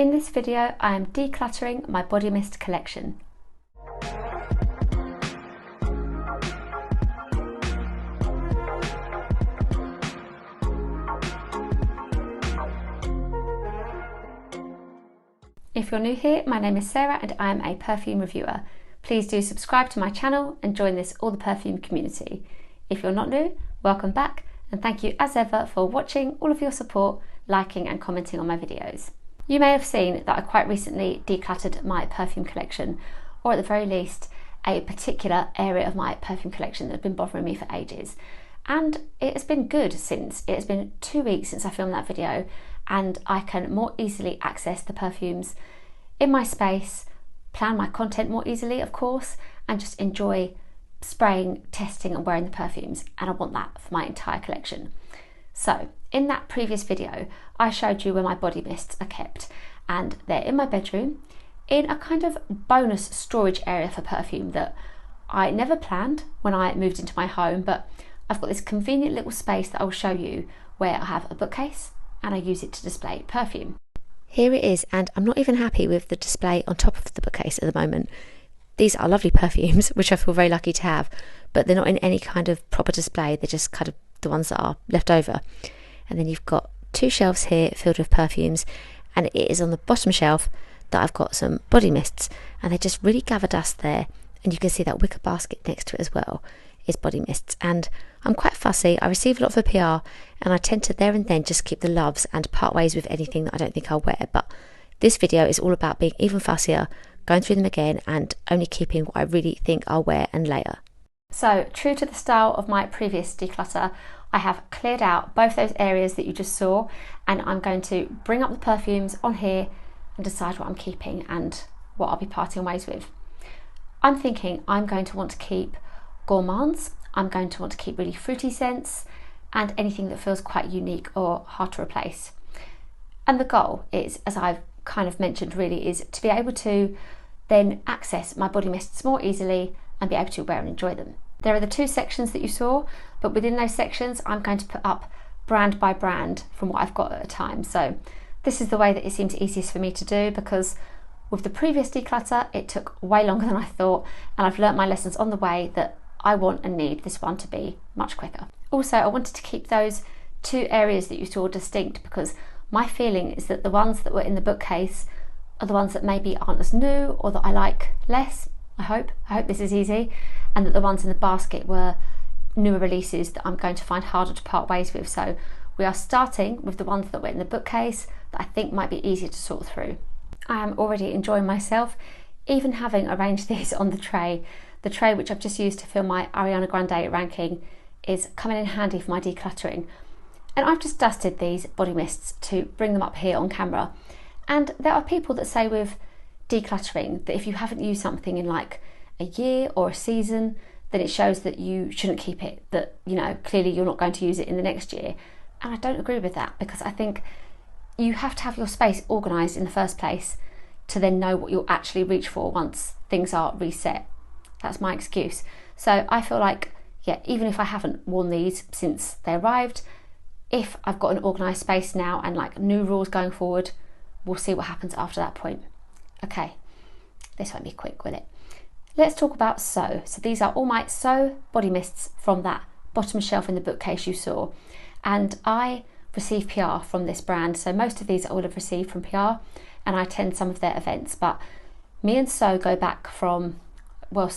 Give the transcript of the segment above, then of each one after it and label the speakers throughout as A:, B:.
A: In this video, I am decluttering my body mist collection. If you're new here, my name is Sarah and I am a perfume reviewer. Please do subscribe to my channel and join this All the Perfume community. If you're not new, welcome back and thank you as ever for watching, all of your support, liking and commenting on my videos. You may have seen that I quite recently decluttered my perfume collection, or at the very least a particular area of my perfume collection that had been bothering me for ages. And it has been good since. It has been 2 weeks since I filmed that video and I can more easily access the perfumes in my space, plan my content more easily of course, and just enjoy spraying, testing and wearing the perfumes, and I want that for my entire collection. So in that previous video I showed you where my body mists are kept, and they're in my bedroom in a kind of bonus storage area for perfume that I never planned when I moved into my home, but I've got this convenient little space that I'll show you where I have a bookcase and I use it to display perfume. Here it is, and I'm not even happy with the display on top of the bookcase at the moment. These are lovely perfumes, which I feel very lucky to have, but they're not in any kind of proper display. They're just kind of the ones that are left over. And then you've got 2 shelves here filled with perfumes, and it is on the bottom shelf that I've got some body mists, and they just really gather dust there. And you can see that wicker basket next to it as well is body mists. And I'm quite fussy. I receive a lot for PR and I tend to there and then just keep the loves and part ways with anything that I don't think I'll wear. But this video is all about being even fussier, going through them again and only keeping what I really think I'll wear and layer. So true to the style of my previous declutter, I have cleared out both those areas that you just saw, and I'm going to bring up the perfumes on here and decide what I'm keeping and what I'll be parting ways with. I'm thinking I'm going to want to keep gourmands, I'm going to want to keep really fruity scents and anything that feels quite unique or hard to replace. And the goal is, as I've kind of mentioned really, is to be able to then access my body mists more easily and be able to wear and enjoy them. There are the 2 sections that you saw, but within those sections I'm going to put up brand by brand from what I've got at a time. So this is the way that it seems easiest for me to do, because with the previous declutter it took way longer than I thought, and I've learnt my lessons on the way that I want and need this one to be much quicker. Also, I wanted to keep those 2 areas that you saw distinct, because my feeling is that the ones that were in the bookcase are the ones that maybe aren't as new or that I like less. I hope this is easy, and that the ones in the basket were newer releases that I'm going to find harder to part ways with. So we are starting with the ones that were in the bookcase that I think might be easier to sort through. I am already enjoying myself, even having arranged these on the tray. The tray which I've just used to fill my Ariana Grande ranking is coming in handy for my decluttering. And I've just dusted these body mists to bring them up here on camera. And there are people that say with decluttering that if you haven't used something in like a year or a season, then it shows that you shouldn't keep it, that, you know, clearly you're not going to use it in the next year. And I don't agree with that, because I think you have to have your space organised in the first place to then know what you'll actually reach for once things are reset. That's my excuse. So I feel like, yeah, even if I haven't worn these since they arrived, if I've got an organised space now and like new rules going forward, we'll see what happens after that point. Okay, this won't be quick, will it? Let's talk about So. So these are all my So body mists from that bottom shelf in the bookcase you saw. And I receive PR from this brand. So most of these I would have received from PR, and I attend some of their events. But me and So go back from, well,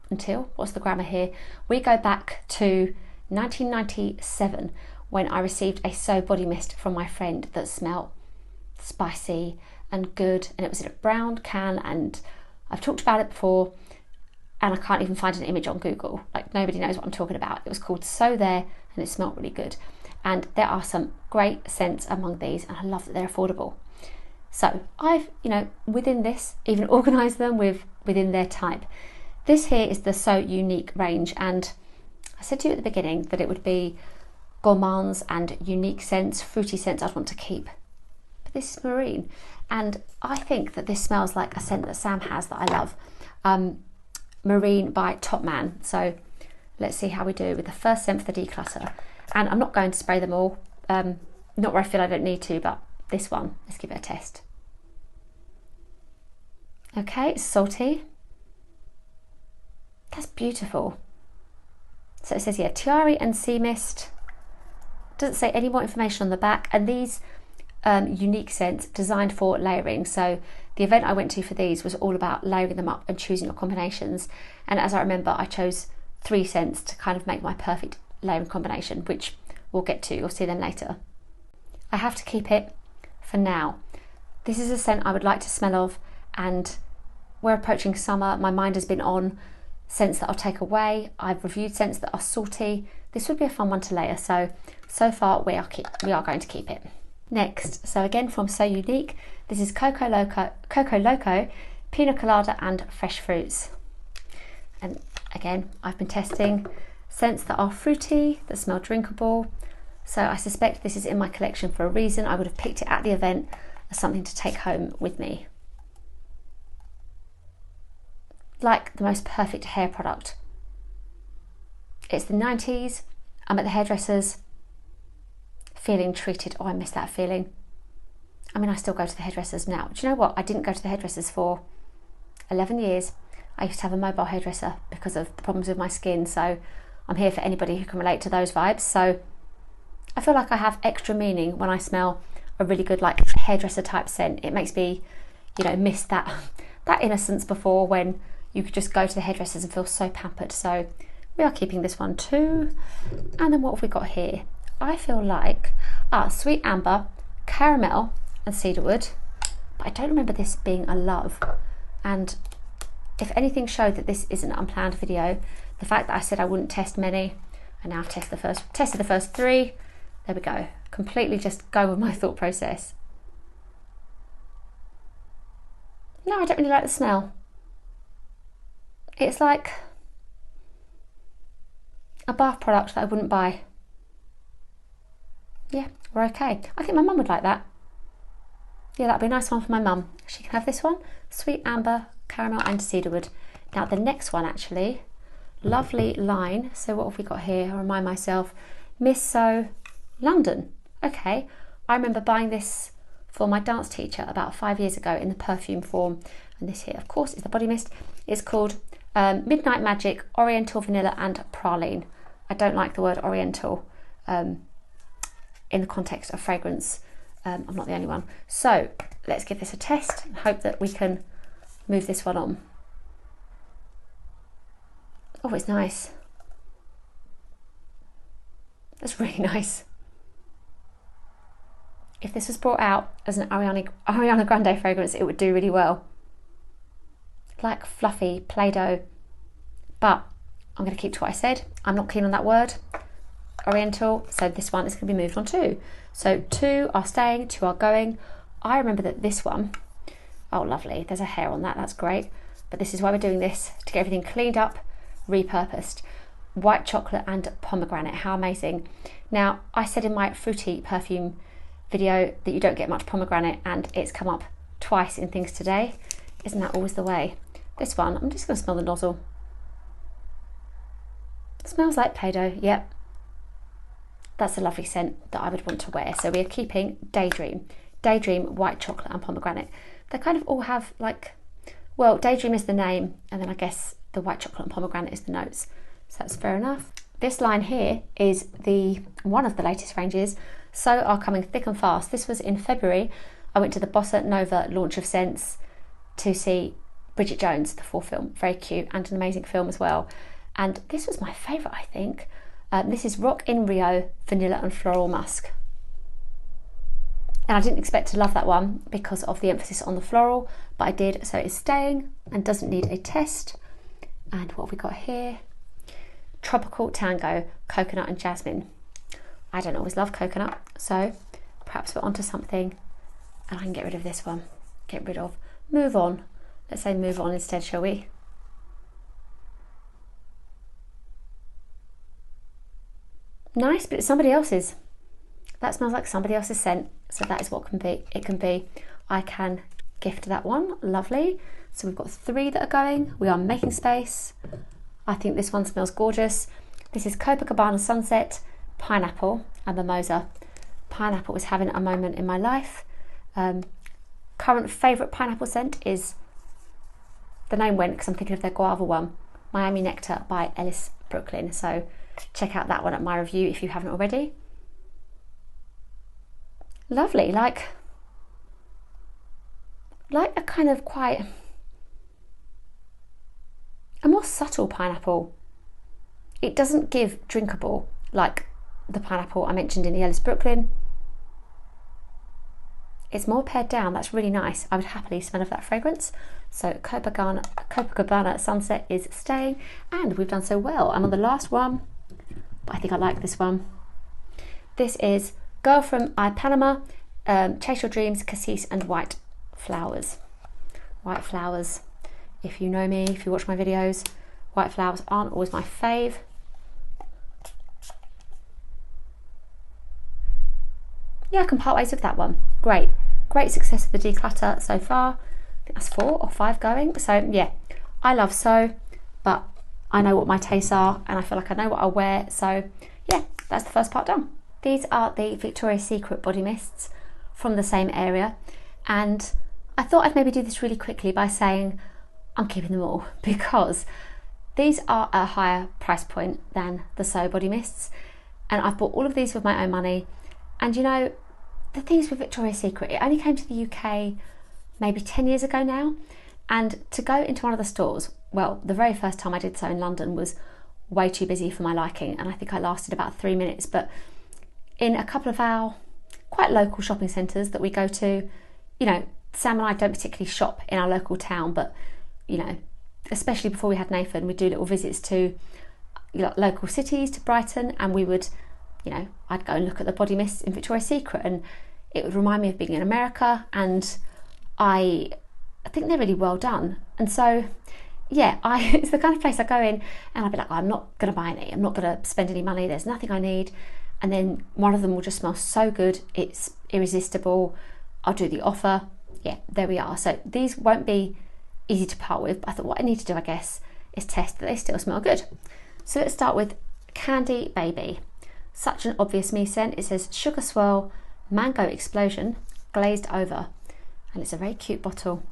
A: until, what's the grammar here? We go back to 1997 when I received a So body mist from my friend that smelled spicy and good, and it was in a brown can, and I've talked about it before and I can't even find an image on Google. Like, nobody knows what I'm talking about. It was called So There and it smelled really good. And there are some great scents among these, and I love that they're affordable. So I've, you know, within this, even organised them within their type. This here is the So Unique range, and I said to you at the beginning that it would be gourmands and unique scents, fruity scents I'd want to keep. But this is marine, and I think that this smells like a scent that Sam has that I love. Marine by Topman. So let's see how we do with the first scent for the declutter. And I'm not going to spray them all, not where I feel I don't need to, but this one, let's give it a test. Okay, it's salty. That's beautiful. So it says here, Tiare and Sea Mist. Doesn't say any more information on the back. And these unique scents designed for layering. So the event I went to for these was all about layering them up and choosing your combinations. And as I remember, I chose 3 scents to kind of make my perfect layering combination, which we'll get to. You'll see them later. I have to keep it for now. This is a scent I would like to smell of, and we're approaching summer. My mind has been on scents that I'll take away. I've reviewed scents that are salty. This would be a fun one to layer. So far we are going to keep it. Next, so again from So Unique, this is Coco Loco, Pina Colada and Fresh Fruits. And again, I've been testing scents that are fruity, that smell drinkable. So I suspect this is in my collection for a reason. I would have picked it at the event as something to take home with me. Like the most perfect hair product. It's the 90s, I'm at the hairdresser's, feeling treated. Oh, I miss that feeling. I mean, I still go to the hairdressers now. Do you know what? I didn't go to the hairdressers for 11 years. I used to have a mobile hairdresser because of the problems with my skin, so I'm here for anybody who can relate to those vibes. So I feel like I have extra meaning when I smell a really good like hairdresser type scent. It makes me, you know, miss that innocence before when you could just go to the hairdressers and feel so pampered. So we are keeping this one too. And then what have we got here? I feel like sweet amber, caramel and cedarwood, but I don't remember this being a love. And if anything showed that this is an unplanned video, the fact that I said I wouldn't test many, and now I've tested the first 3. There we go. Completely just go with my thought process. No, I don't really like the smell. It's like a bath product that I wouldn't buy. Yeah, we're okay. I think my mum would like that. Yeah, that'd be a nice one for my mum. She can have this one. Sweet amber, caramel and cedarwood. Now the next one actually, lovely line. So what have we got here? I'll remind myself. Miss So London. Okay, I remember buying this for my dance teacher about 5 years ago in the perfume form. And this here, of course, is the body mist. It's called Midnight Magic, Oriental Vanilla and Praline. I don't like the word Oriental in the context of fragrance. I'm not the only one. So let's give this a test and hope that we can move this one on. Oh, it's nice. That's really nice. If this was brought out as an Ariana Grande fragrance, it would do really well. Like fluffy Play-Doh, but I'm going to keep to what I said. I'm not keen on that word, Oriental, so this one is going to be moved on too. So 2 are staying, 2 are going. I remember that this one, oh lovely, there's a hair on that, that's great. But this is why we're doing this, to get everything cleaned up, repurposed. White chocolate and pomegranate, how amazing. Now, I said in my fruity perfume video that you don't get much pomegranate, and it's come up twice in things today. Isn't that always the way? This one, I'm just going to smell the nozzle. It smells like Play-Doh, yep. That's a lovely scent that I would want to wear. So we are keeping Daydream. Daydream, white chocolate and pomegranate. They kind of all have like, well, Daydream is the name, and then I guess the white chocolate and pomegranate is the notes. So that's fair enough. This line here is one of the latest ranges. So are coming thick and fast. This was in February. I went to the Bossa Nova launch of scents to see Bridget Jones, the 4 film. Very cute and an amazing film as well. And this was my favourite, I think. This is Rock in Rio Vanilla and Floral Musk. And I didn't expect to love that one because of the emphasis on the floral, but I did. So it's staying and doesn't need a test. And what have we got here? Tropical Tango, Coconut and Jasmine. I don't always love coconut, so perhaps we're onto something and I can get rid of this one. Move on. Let's say move on instead, shall we? Nice, but it's somebody else's. That smells like somebody else's scent, so that is what it can be. I can gift that one, lovely. So we've got 3 that are going. We are making space. I think this one smells gorgeous. This is Copacabana Sunset, Pineapple and Mimosa. Pineapple is having a moment in my life. Current favourite pineapple scent is the name went because I'm thinking of their guava one, Miami Nectar by Ellis Brooklyn. So check out that one at my review if you haven't already. Lovely, like a kind of quite a more subtle pineapple. It doesn't give drinkable like the pineapple I mentioned in the Ellis Brooklyn. It's more pared down. That's really nice. I would happily smell of that fragrance. So Copacabana Sunset is staying, and we've done so well. I'm on the last one, but I think I like this one. This is Girl from Panama, Chase Your Dreams, Cassis and White Flowers. White flowers, if you know me, if you watch my videos, white flowers aren't always my fave. Yeah, I can part ways with that one. Great success with the declutter so far. I think that's 4 or 5 going. So yeah, I love So, but I know what my tastes are and I feel like I know what I'll wear. So yeah, that's the first part done. These are the Victoria's Secret body mists from the same area, and I thought I'd maybe do this really quickly by saying I'm keeping them all because these are a higher price point than the So body mists, and I've bought all of these with my own money. And you know, the things with Victoria's Secret, it only came to the UK maybe 10 years ago now, and to go into one of the stores, well, the very first time I did so in London was way too busy for my liking, and I think I lasted about 3 minutes. But in a couple of our quite local shopping centres that we go to, you know, Sam and I don't particularly shop in our local town, but you know, especially before we had Nathan, we'd do little visits to local cities, to Brighton, and we would, you know, I'd go and look at the body mists in Victoria's Secret, and it would remind me of being in America, and I think they're really well done. And so yeah, it's the kind of place I go in and I'll be like, oh, I'm not going to buy any, I'm not going to spend any money, there's nothing I need. And then one of them will just smell so good, it's irresistible. I'll do the offer. Yeah, there we are. So these won't be easy to part with, but I thought what I need to do, I guess, is test that they still smell good. So let's start with Candy Baby. Such an obvious me scent. It says Sugar Swirl, Mango Explosion, Glazed Over. And it's a very cute bottle.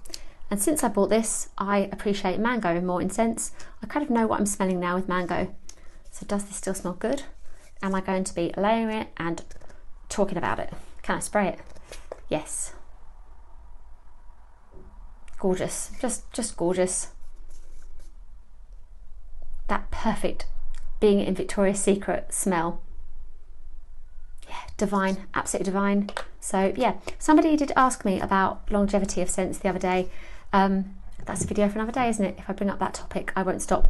A: And since I bought this, I appreciate mango more in scents. I kind of know what I'm smelling now with mango. So does this still smell good? Am I going to be layering it and talking about it? Can I spray it? Yes. Gorgeous, just gorgeous. That perfect being in Victoria's Secret smell. Yeah, divine, absolutely divine. So yeah, somebody did ask me about longevity of scents the other day. That's a video for another day, isn't it? If I bring up that topic, I won't stop.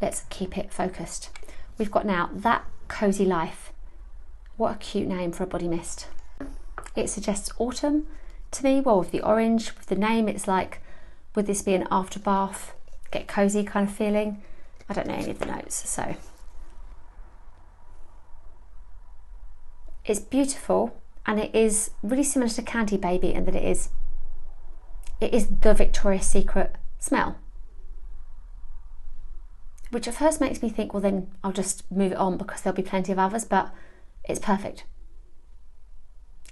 A: Let's keep it focused. We've got now That Cozy Life. What a cute name for a body mist. It suggests autumn to me. Well, with the orange, with the name, it's like, would this be an after bath, get cozy kind of feeling? I don't know any of the notes, so. It's beautiful, and it is really similar to Candy Baby in that it is the Victoria's Secret smell. Which at first makes me think, well then I'll just move it on because there'll be plenty of others, but it's perfect.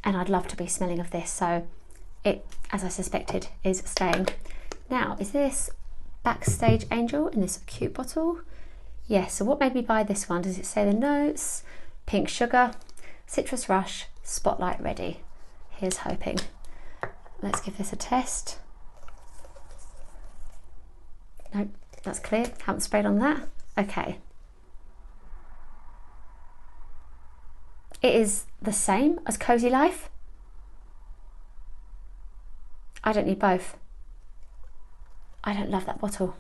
A: And I'd love to be smelling of this, so it, as I suspected, is staying. Now, is this Backstage Angel in this cute bottle? Yes, so what made me buy this one? Does it say the notes? Pink Sugar, Citrus Rush, Spotlight Ready. Here's hoping. Let's give this a test. Nope, that's clear. Haven't sprayed on that. Okay. It is the same as Cozy Life. I don't need both. I don't love that bottle.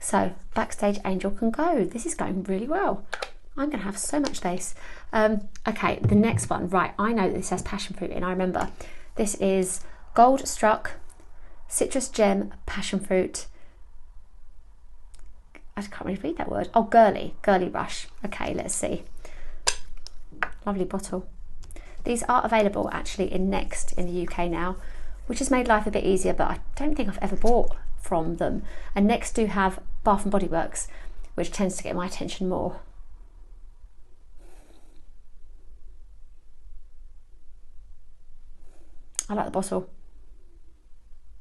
A: So Backstage Angel can go. This is going really well. I'm going to have so much space. Okay, the next one. Right, I know that this has passion fruit in. I remember. This is Gold Struck, Citrus Gem, Passion Fruit. I can't really read that word. Oh, Girly Rush. Okay, let's see. Lovely bottle. These are available actually in Next in the UK now, which has made life a bit easier, but I don't think I've ever bought from them. And Next do have Bath and Body Works, which tends to get my attention more. I like the bottle.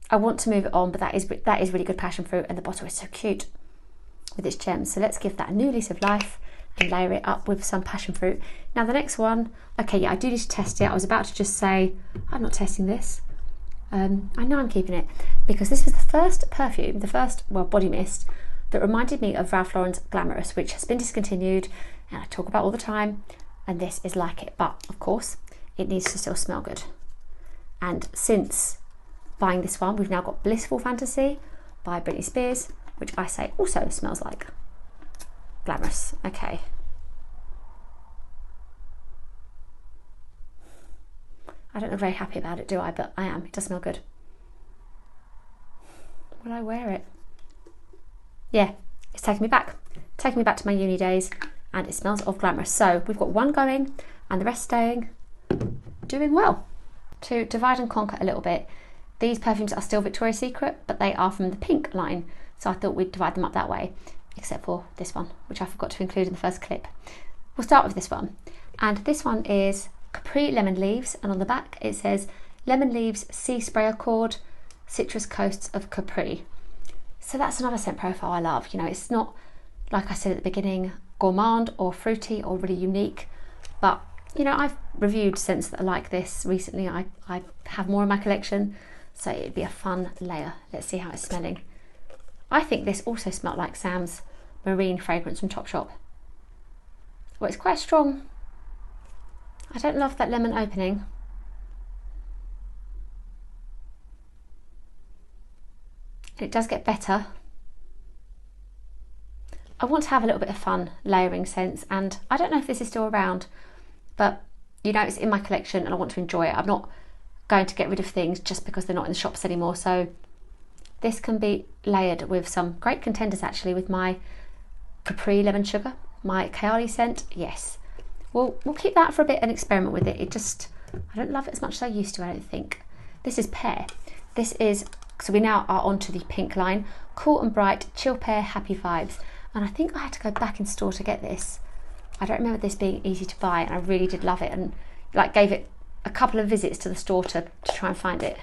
A: I want to move it on, but that is really good passion fruit, and the bottle is so cute with its gems. So let's give that a new lease of life and layer it up with some passion fruit. Now the next one, okay, yeah, I do need to test it. I was about to just say, I'm not testing this. I know I'm keeping it, because this was the first perfume, body mist that reminded me of Ralph Lauren's Glamorous, which has been discontinued and I talk about all the time, and this is like it, but of course it needs to still smell good. And since buying this one, we've now got Blissful Fantasy by Britney Spears, which I say also smells like Glamorous. Okay. I don't look very happy about it, do I? But I am. It does smell good. Will I wear it? Yeah, it's taking me back. Taking me back to my uni days, and it smells of Glamorous. So we've got one going and the rest staying. Doing well. To divide and conquer a little bit, these perfumes are still Victoria's Secret, but they are from the pink line. So I thought we'd divide them up that way, except for this one, which I forgot to include in the first clip. We'll start with this one. And this one is Capri Lemon Leaves, and on the back it says Lemon Leaves Sea Spray Accord, Citrus Coasts of Capri. So that's another scent profile I love. You know, it's not, like I said at the beginning, gourmand or fruity or really unique, but you know, I've reviewed scents that are like this recently. I have more in my collection, so it'd be a fun layer. Let's see how it's smelling. I think this also smelled like Sam's marine fragrance from Topshop. Well, it's quite strong. I don't love that lemon opening. It does get better. I want to have a little bit of fun layering scents, and I don't know if this is still around, but you know, it's in my collection and I want to enjoy it. I'm not going to get rid of things just because they're not in the shops anymore. So this can be layered with some great contenders, actually, with my Capri Lemon Sugar, my Kayali scent. Yes, we'll keep that for a bit and experiment with it. I don't love it as much as I used to, I don't think. This is Pear. So we now are onto the pink line. Cool and Bright, Chill Pear, Happy Vibes. And I think I had to go back in store to get this. I don't remember this being easy to buy, and I really did love it, and like gave it a couple of visits to the store to try and find it.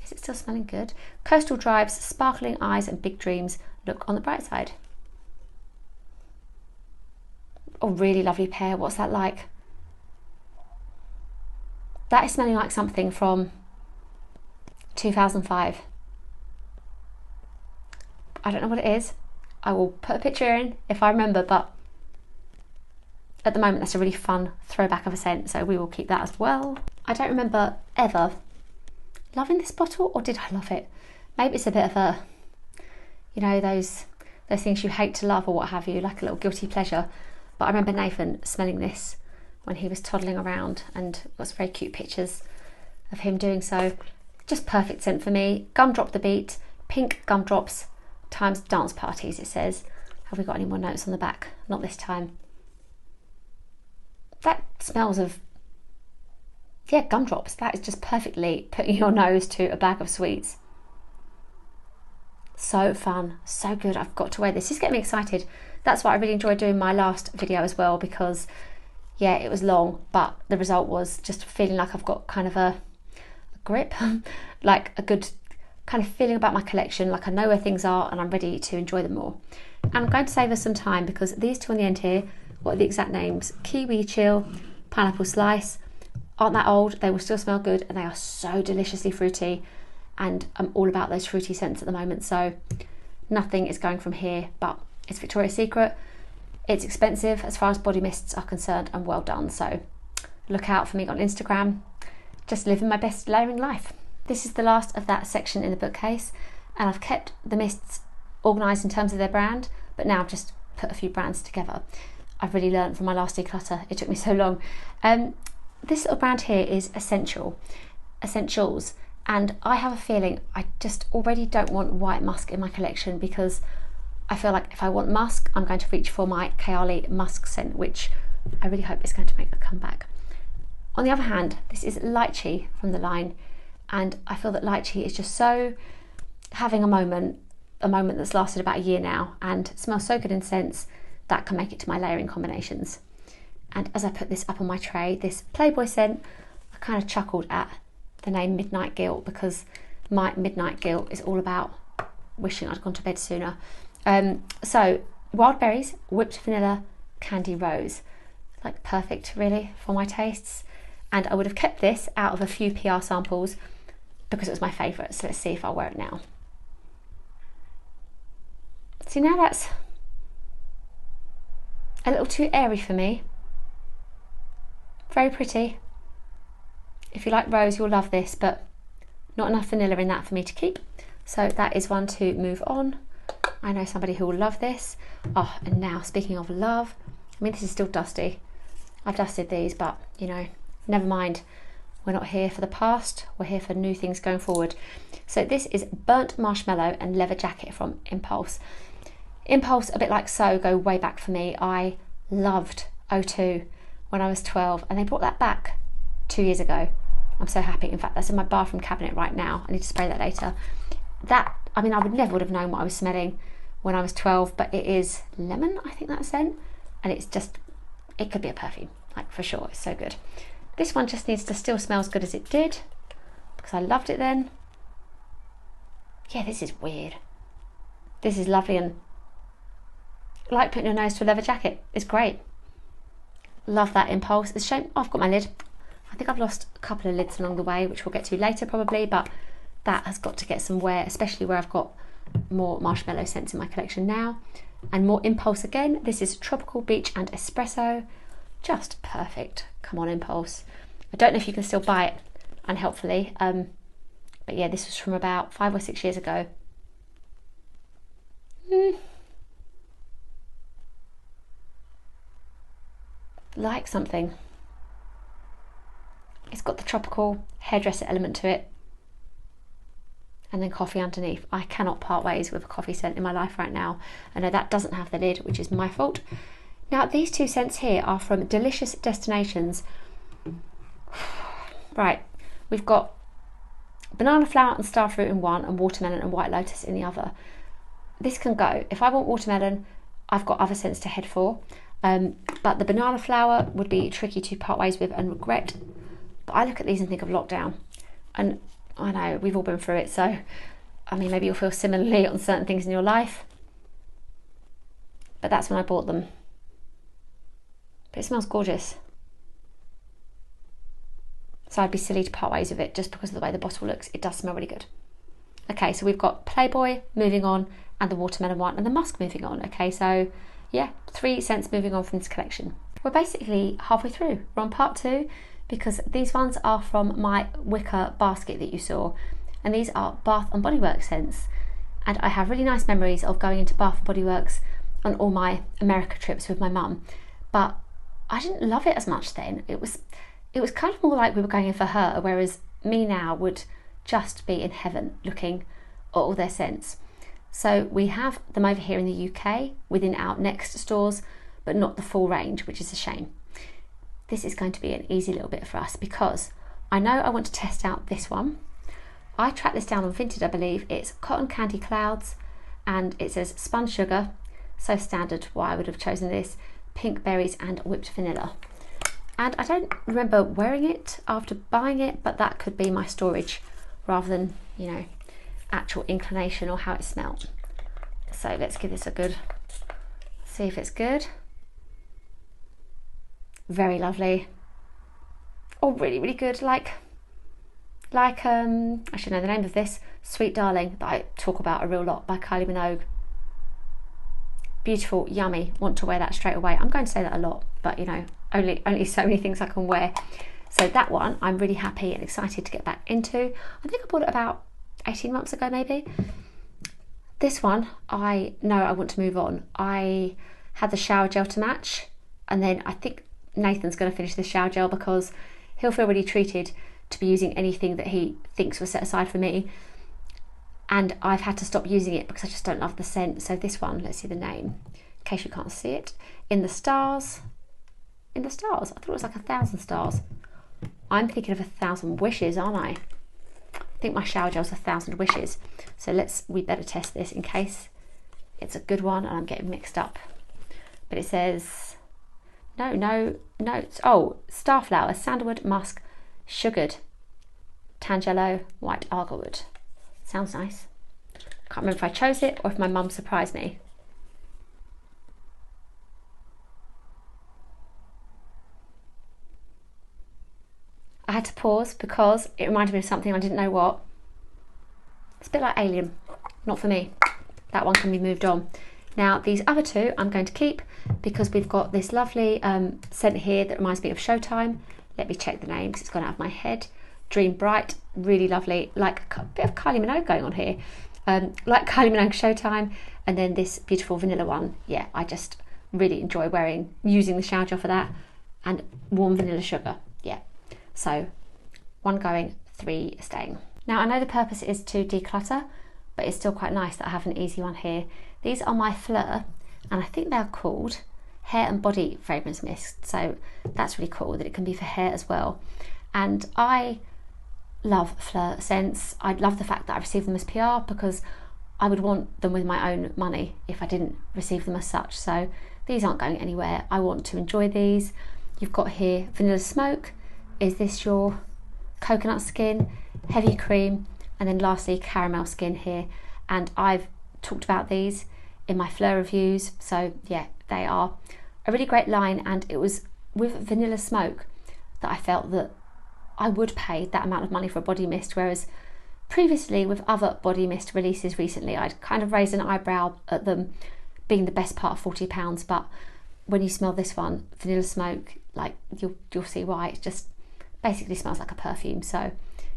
A: Is it still smelling good? Coastal Drives, Sparkling Eyes and Big Dreams. Look on the bright side. Oh, really lovely Pear. What's that like? That is smelling like something from 2005. I don't know what it is. I will put a picture in if I remember, but at the moment that's a really fun throwback of a scent, so we will keep that as well. I don't remember ever loving this bottle, or did I love it? Maybe it's a bit of a, you know, those things you hate to love or what have you, like a little guilty pleasure. But I remember Nathan smelling this when he was toddling around, and got some very cute pictures of him doing so. Just perfect scent for me. Gumdrop the Beat, Pink Gumdrops times Dance Parties, it says. Have we got any more notes on the back? Not this time. That smells of, yeah, gumdrops. That is just perfectly putting your nose to a bag of sweets. So fun, so good. I've got to wear this. This is getting me excited. That's what I really enjoyed doing my last video as well, because yeah, it was long, but the result was just feeling like I've got kind of a grip, like a good kind of feeling about my collection, like I know where things are and I'm ready to enjoy them more. And I'm going to save us some time, because these two on the end here, what are the exact names? Kiwi Chill, Pineapple Slice, aren't that old. They will still smell good, and they are so deliciously fruity, and I'm all about those fruity scents at the moment, so nothing is going from here, but it's Victoria's Secret. It's expensive as far as body mists are concerned, and well done. So look out for me on Instagram, just living my best layering life. This is the last of that section in the bookcase, and I've kept the mists organised in terms of their brand, but now I've just put a few brands together. I've really learned from my last declutter. It took me so long. This little brand here is Escentuals, and I have a feeling I just already don't want white musk in my collection, because I feel like if I want musk, I'm going to reach for my Kayali musk scent, which I really hope is going to make a comeback. On the other hand, this is Lychee from the line, and I feel that Lychee is just so having a moment that's lasted about a year now, and smells so good in scents that can make it to my layering combinations. And as I put this up on my tray, this Playboy scent, I kind of chuckled at the name Midnight Guilt, because my midnight guilt is all about wishing I'd gone to bed sooner. So wild berries, whipped vanilla, candy rose, like perfect really for my tastes. And I would have kept this out of a few PR samples because it was my favourite. So let's see if I'll wear it now. See, now that's a little too airy for me. Very pretty. If you like rose, you'll love this, but not enough vanilla in that for me to keep. So that is one to move on. I know somebody who will love this. Oh, and now speaking of love, I mean, this is still dusty. I've dusted these, but you know, never mind. We're not here for the past, we're here for new things going forward. So this is Burnt Marshmallow and Leather Jacket from Impulse. Impulse, a bit like So, go way back for me. I loved O2 when I was 12, and they brought that back 2 years ago. I'm so happy. In fact, that's in my bathroom cabinet right now. I need to spray that later. That, I mean, I would never have known what I was smelling when I was 12, but it is lemon, I think that scent, and it's just, it could be a perfume, like for sure. It's so good. This one just needs to still smell as good as it did because I loved it then. Yeah, this is weird. This is lovely, and like putting your nose to a leather jacket. It's great. Love that Impulse. It's a shame, oh, I've got my lid. I think I've lost a couple of lids along the way, which we'll get to later probably, but that has got to get some wear, especially where I've got more marshmallow scents in my collection now. And more Impulse again. This is Tropical Beach and Espresso. Just perfect. Come on, Impulse. I don't know if you can still buy it, unhelpfully, but yeah, this was from about 5 or 6 years ago. Like something. It's got the tropical hairdresser element to it, and then coffee underneath. I cannot part ways with a coffee scent in my life right now. I know that doesn't have the lid, which is my fault. Now, these two scents here are from Delicious Destinations. Right, we've got banana flower and starfruit in one, and watermelon and white lotus in the other. This can go. If I want watermelon, I've got other scents to head for. But the banana flower would be tricky to part ways with and regret. But I look at these and think of lockdown. And I know, we've all been through it. So, I mean, maybe you'll feel similarly on certain things in your life. But that's when I bought them. But it smells gorgeous. So I'd be silly to part ways with it just because of the way the bottle looks. It does smell really good. Okay, so we've got Playboy moving on, and the watermelon one, and the musk moving on. Okay, so yeah, 3 scents moving on from this collection. We're basically halfway through. We're on part 2 because these ones are from my wicker basket that you saw, and these are Bath and Body Works scents. And I have really nice memories of going into Bath and Body Works on all my America trips with my mum, but I didn't love it as much then. It was kind of more like we were going in for her, whereas me now would just be in heaven looking at all their scents. So we have them over here in the UK within our Next stores, but not the full range, which is a shame. This is going to be an easy little bit for us because I know I want to test out this one. I tracked this down on Vinted, I believe. It's Cotton Candy Clouds, and it says Spun Sugar, so standard why I would have chosen this, pink berries and whipped vanilla. And I don't remember wearing it after buying it, but that could be my storage rather than, you know, actual inclination or how it smelled. So let's give this a good, see if it's good. Very lovely. Oh, really, really good. Like I should know the name of this, Sweet Darling, that I talk about a real lot, by Kylie Minogue. Beautiful, yummy, want to wear that straight away. I'm going to say that a lot, but you know, only so many things I can wear. So that one I'm really happy and excited to get back into. I think I bought it about 18 months ago maybe. This one I know I want to move on. I had the shower gel to match, and then I think Nathan's going to finish the shower gel because he'll feel really treated to be using anything that he thinks was set aside for me, and I've had to stop using it because I just don't love the scent. So this one, let's see the name in case you can't see it. In the Stars, I thought it was like 1,000 stars. I'm thinking of 1,000 wishes, aren't I? I think my shower gel's 1,000 wishes. So we better test this in case it's a good one and I'm getting mixed up. But it says no notes. Oh, starflower, sandalwood, musk, sugared, tangelo, white arglewood. Sounds nice. Can't remember if I chose it or if my mum surprised me. I had to pause because it reminded me of something I didn't know what. It's a bit like Alien, not for me. That one can be moved on. Now these other two I'm going to keep because we've got this lovely scent here that reminds me of Showtime. Let me check the name because it's gone out of my head. Dream Bright, really lovely, like a bit of Kylie Minogue going on here. Like Kylie Minogue Showtime, and then this beautiful vanilla one. Yeah, I just really enjoy using the shower gel for that, and warm vanilla sugar. Yeah, so 1 going, 3 staying. Now I know the purpose is to declutter, but it's still quite nice that I have an easy one here. These are my Flur, and I think they're called Hair and Body Fragrance Mist, so that's really cool that it can be for hair as well. And I love Flur scents. I love the fact that I received them as PR because I would want them with my own money if I didn't receive them as such. So these aren't going anywhere. I want to enjoy these. You've got here Vanilla Smoke. Is this your coconut skin? Heavy Cream, and then lastly Caramel Skin here. And I've talked about these in my Flur reviews, so yeah, they are a really great line. And it was with Vanilla Smoke that I felt that I would pay that amount of money for a body mist, whereas previously with other body mist releases recently I'd kind of raised an eyebrow at them being the best part of £40, but when you smell this one, Vanilla Smoke, like you'll see why. It just basically smells like a perfume. So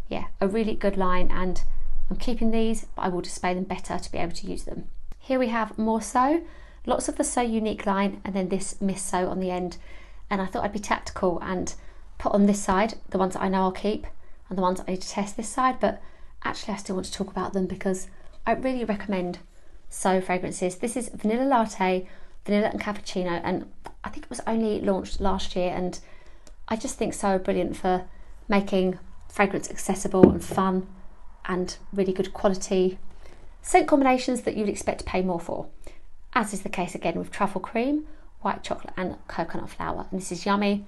A: yeah, a really good line, and I'm keeping these, but I will display them better to be able to use them. Here we have more So, lots of the So Unique line, and then this Miss So on the end. And I thought I'd be tactical and put on this side the ones that I know I'll keep and the ones I need to test this side, but actually I still want to talk about them because I really recommend So fragrances. This is Vanilla Latte, Vanilla and Cappuccino, and I think it was only launched last year, and I just think So are brilliant for making fragrance accessible and fun and really good quality scent combinations that you'd expect to pay more for, as is the case again with Truffle Cream, White Chocolate and Coconut Flower. And this is yummy,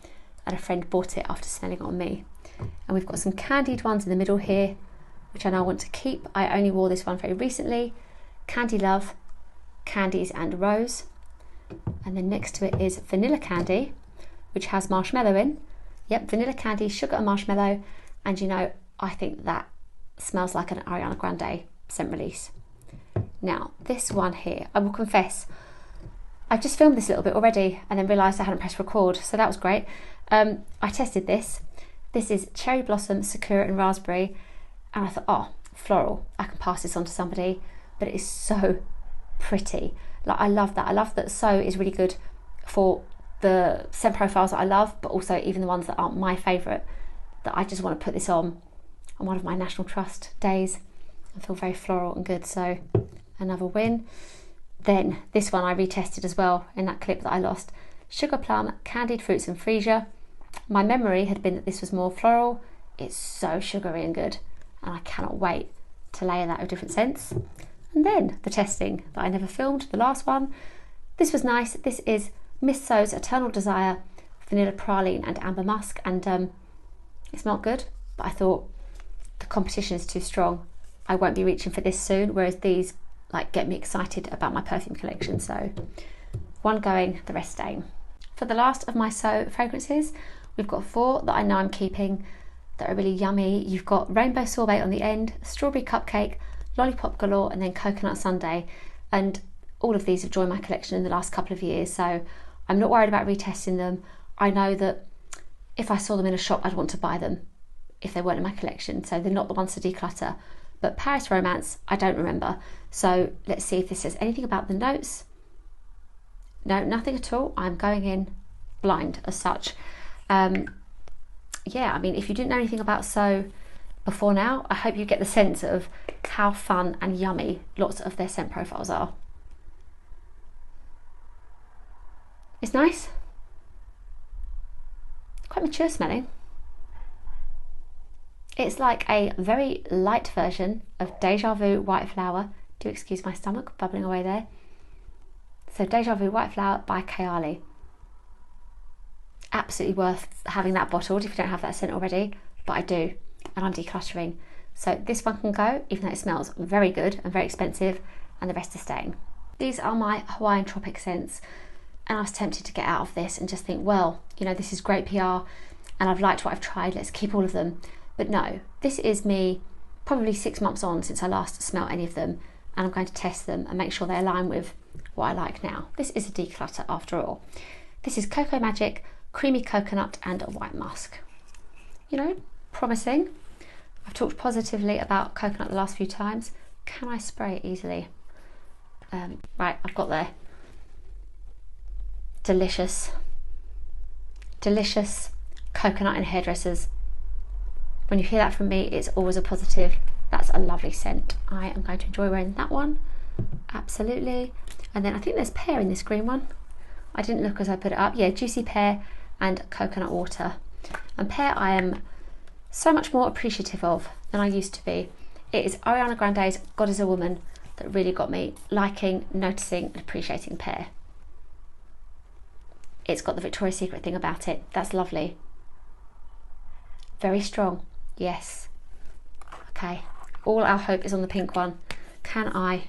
A: and a friend bought it after smelling it on me. And we've got some candied ones in the middle here, which I now want to keep. I only wore this one very recently. Candy Love, Candies and Rose. And then next to it is Vanilla Candy, which has marshmallow in. Yep, vanilla candy, sugar and marshmallow. And you know, I think that smells like an Ariana Grande scent release. Now, this one here, I will confess, I just filmed this a little bit already and then realised I hadn't pressed record, so that was great. I tested this. This is Cherry Blossom, Sakura and Raspberry, and I thought, oh, floral, I can pass this on to somebody, but it is so pretty. Like, I love that. I love that So is really good for the scent profiles that I love, but also even the ones that aren't my favourite, that I just want to put this on one of my National Trust days and feel very floral and good. So another win. Then this one I retested as well in that clip that I lost. Sugar Plum, Candied Fruits and Freesia. My memory had been that this was more floral. It's so sugary and good, and I cannot wait to layer that with different scents. And then the testing that I never filmed, the last one. This was nice. This is Miss So's Eternal Desire, Vanilla Praline and Amber Musk, and it smelled good, but I thought the competition is too strong. I won't be reaching for this soon, whereas these like get me excited about my perfume collection. So 1 going, the rest staying. For the last of my So fragrances, we've got 4 that I know I'm keeping that are really yummy. You've got Rainbow Sorbet on the end, Strawberry Cupcake, Lollipop Galore, and then Coconut Sundae. And all of these have joined my collection in the last couple of years, so I'm not worried about retesting them. I know that if I saw them in a shop, I'd want to buy them if they weren't in my collection, so they're not the ones to declutter. But Paris Romance, I don't remember. So let's see if this says anything about the notes. No, nothing at all. I'm going in blind as such. Yeah, I mean, if you didn't know anything about So before now, I hope you get the sense of how fun and yummy lots of their scent profiles are. It's nice. Quite mature smelling. It's like a very light version of Deja Vu White Flower. Do excuse my stomach bubbling away there. So Deja Vu White Flower by Kayali. Absolutely worth having that bottled if you don't have that scent already, but I do, and I'm decluttering. So this one can go, even though it smells very good and very expensive, and the rest is staying. These are my Hawaiian Tropic scents, and I was tempted to get out of this and just think, well, you know, this is great PR and I've liked what I've tried, let's keep all of them. But no, this is me probably 6 months on since I last smelt any of them, and I'm going to test them and make sure they align with what I like now. This is a declutter after all. This is Cocoa Magic, Creamy Coconut and a White Musk. You know, promising. I've talked positively about coconut the last few times. Can I spray it easily? Right, I've got there. Delicious. Delicious coconut and hairdressers. When you hear that from me, it's always a positive. That's a lovely scent. I am going to enjoy wearing that one. Absolutely. And then I think there's pear in this green one. I didn't look as I put it up. Yeah, juicy pear and coconut water. And pear I am so much more appreciative of than I used to be. It is Ariana Grande's God is a Woman that really got me liking, noticing and appreciating pear. It's got the Victoria's Secret thing about it. That's lovely. Very strong. Yes. Okay. All our hope is on the pink one. Can I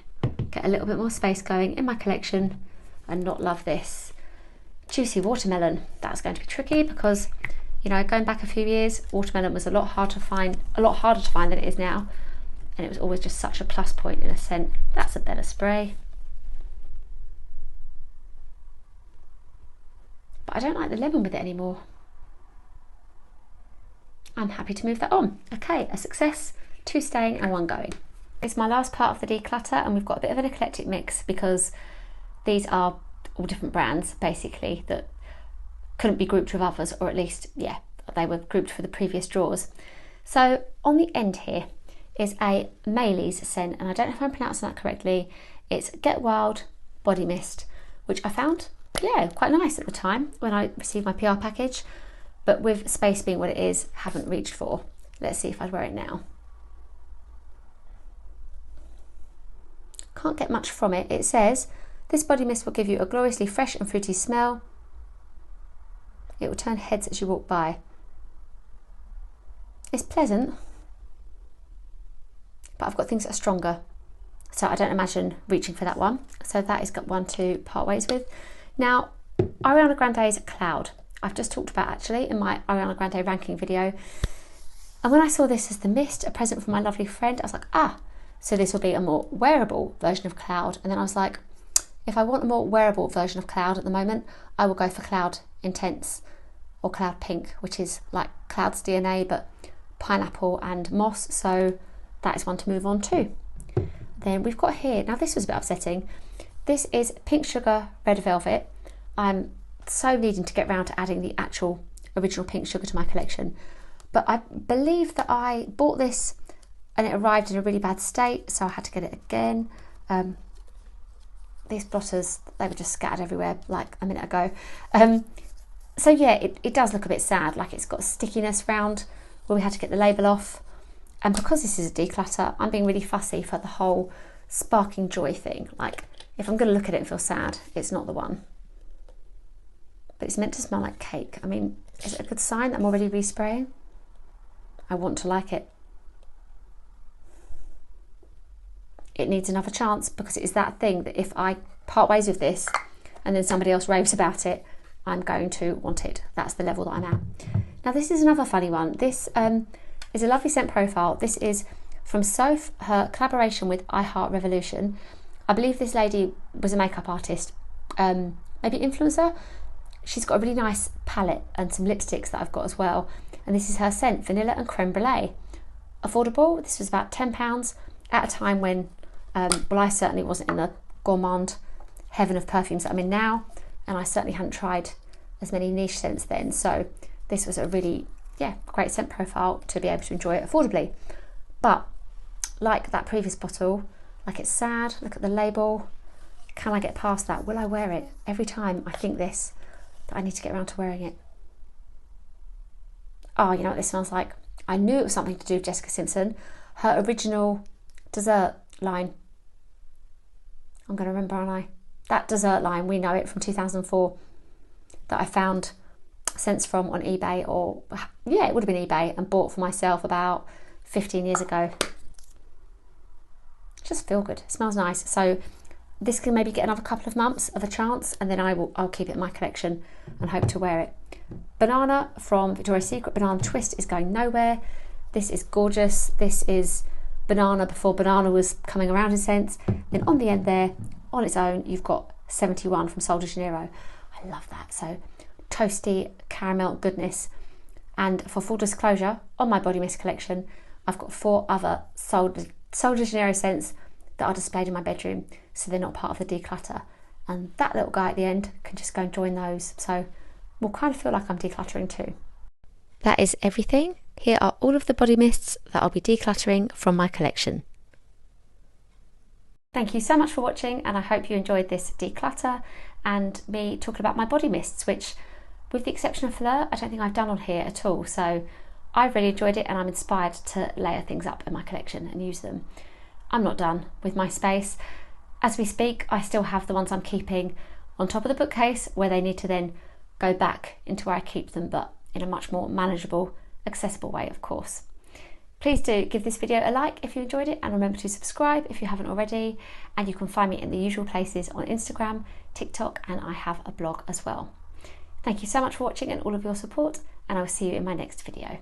A: get a little bit more space going in my collection and not love this? Juicy watermelon. That's going to be tricky because, you know, going back a few years, watermelon was a lot harder to find than it is now. And it was always just such a plus point in a scent. That's a better spray. But I don't like the lemon with it anymore. I'm happy to move that on. Okay, a success, 2 staying and 1 going. It's my last part of the declutter, and we've got a bit of an eclectic mix because these are all different brands basically that couldn't be grouped with others, or at least, yeah, they were grouped for the previous drawers. So on the end here is a Maëlys scent, and I don't know if I'm pronouncing that correctly. It's Get Wild Body Mist, which I found, yeah, quite nice at the time when I received my PR package, but with space being what it is, haven't reached for. Let's see if I'd wear it now. Can't get much from it. It says, this body mist will give you a gloriously fresh and fruity smell. It will turn heads as you walk by. It's pleasant, but I've got things that are stronger, so I don't imagine reaching for that one. So that is got one to part ways with. Now, Ariana Grande's Cloud. I've just talked about actually in my Ariana Grande ranking video. And when I saw this as the mist, a present from my lovely friend, I was like, ah, so this will be a more wearable version of Cloud. And then I was like, if I want a more wearable version of Cloud at the moment, I will go for Cloud Intense or Cloud Pink, which is like Cloud's DNA, but pineapple and moss. So that is one to move on to. Then we've got here, now this was a bit upsetting. This is Pink Sugar Red Velvet. I'm so needing to get around to adding the actual original Pink Sugar to my collection. But I believe that I bought this and it arrived in a really bad state, so I had to get it again. These blotters, they were just scattered everywhere like a minute ago. So yeah, it does look a bit sad, like it's got stickiness round where we had to get the label off. And because this is a declutter, I'm being really fussy for the whole sparking joy thing. Like, if I'm going to look at it and feel sad, it's not the one. But it's meant to smell like cake. I mean, is it a good sign that I'm already respraying? I want to like it. It needs another chance, because it is that thing that if I part ways with this and then somebody else raves about it, I'm going to want it. That's the level that I'm at. Now this is another funny one. This is a lovely scent profile. This is from Soph, her collaboration with I Heart Revolution. I believe this lady was a makeup artist, maybe influencer. She's got a really nice palette and some lipsticks that I've got as well. And this is her scent, Vanilla and Creme Brulee. Affordable. This was about £10 at a time when, well, I certainly wasn't in the gourmand heaven of perfumes that I'm in now. And I certainly hadn't tried as many niche scents then. So this was a really, yeah, great scent profile to be able to enjoy it affordably. But like that previous bottle, like it's sad, look at the label. Can I get past that? Will I wear it? Every time I think this, that I need to get around to wearing it. Oh, you know what this smells like? I knew it was something to do with Jessica Simpson. Her original dessert line. I'm going to remember, aren't I? That dessert line, we know it from 2004, that I found scents from on eBay, or yeah, it would have been eBay, and bought for myself about 15 years ago. Just feel good, it smells nice. So this can maybe get another couple of months of a chance, and then I'll keep it in my collection and hope to wear it. Banana from Victoria's Secret, Banana Twist, is going nowhere. This is gorgeous. This is banana before banana was coming around in scents. Then on the end there, on its own, you've got 71 from Sol de Janeiro. I love that. So toasty caramel goodness. And for full disclosure, on my body mist collection, I've got 4 other Sol de Janeiro scents that are displayed in my bedroom, so they're not part of the declutter. And that little guy at the end can just go and join those. So we'll kind of feel like I'm decluttering too. That is everything. Here are all of the body mists that I'll be decluttering from my collection. Thank you so much for watching, and I hope you enjoyed this declutter and me talking about my body mists, which, with the exception of Flur, I don't think I've done on here at all. So I've really enjoyed it, and I'm inspired to layer things up in my collection and use them. I'm not done with my space. As we speak, I still have the ones I'm keeping on top of the bookcase, where they need to then go back into where I keep them, but in a much more manageable, accessible way, of course. Please do give this video a like if you enjoyed it, and remember to subscribe if you haven't already. And you can find me in the usual places on Instagram, TikTok, and I have a blog as well. Thank you so much for watching and all of your support, and I will see you in my next video.